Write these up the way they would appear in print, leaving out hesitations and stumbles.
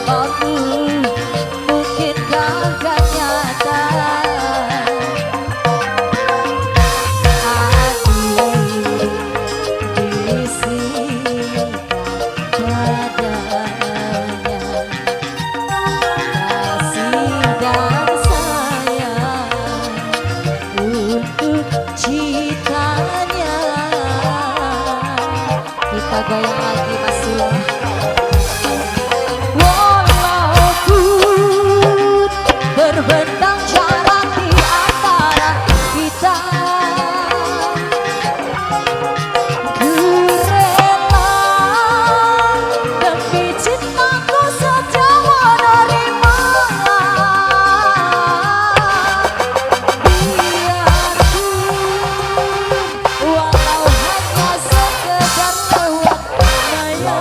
bersamamu, mungkinkah kan nyata. Kita goyang lagi Mas Sula. Walaupun berbentang jarak di antara kita, ku rela demi cintaku saja menerima. Biarpun walau hanya sekedar lewat maya,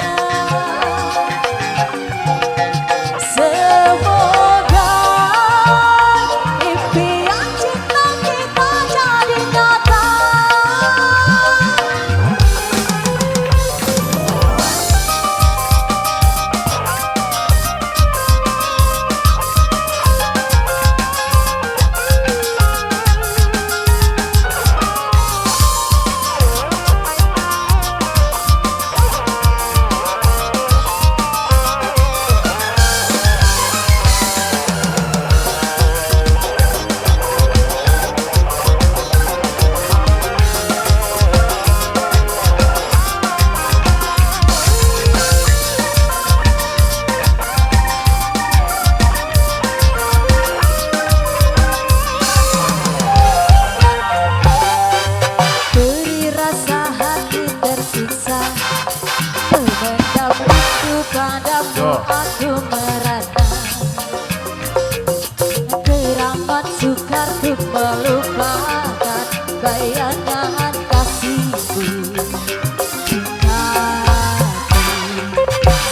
semoga impian cinta kita jadi nyata. Beri rasa hati tersiksa, memendam rindu padamu aku merana. Teramat sukar untuk melupakan bayangan kasihku.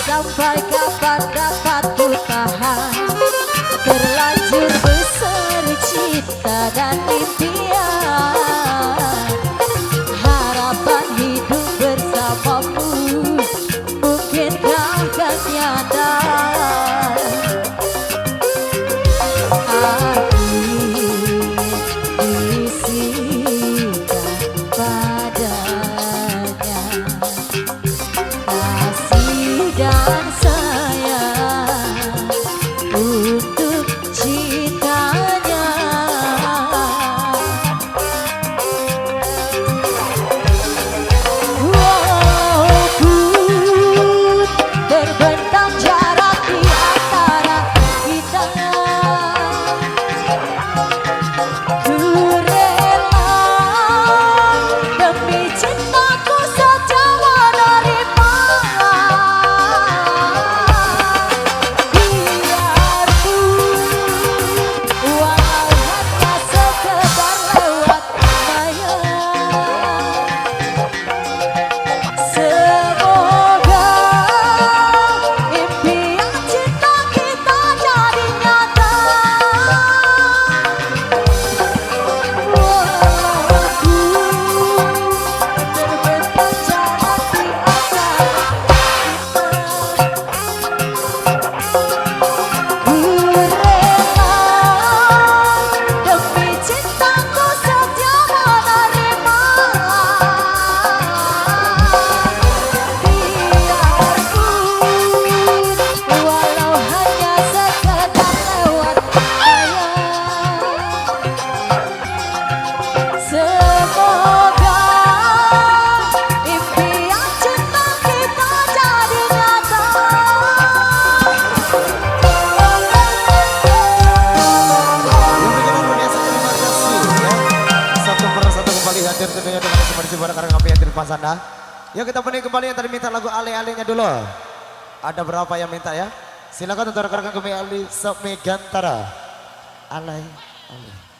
Sampai kapan dapat ku tahan terlanjur besar cinta dan impian. Harapan hidup bersamamu, mungkinkah kan nyata. Bisikan padanya kasih dan sayang untuk cintanya. Walaupun berbentang jarak di antara kita, ku rela demi cintaku saja menerima. Biarpun walau hanya sekedar lewat maya, semoga impian cinta kita jadi nyata. Walaupun berbentang jarak di antara kita, ku rela demi cintaku saja menerima. Biarpun walau hanya sekedar lewat maya, semoga impian cinta kita jadi nyata. Satu persatu kembali hadir tentunya dengan seperti sebuah karang api hadir Mas Anda. Yuk kita penuhi kembali yang tadi minta lagu ale-alenya dulu. Ada berapa yang minta ya? Silakan untuk rekan-rekan kami Ali Sop Megantara. Alay, alay.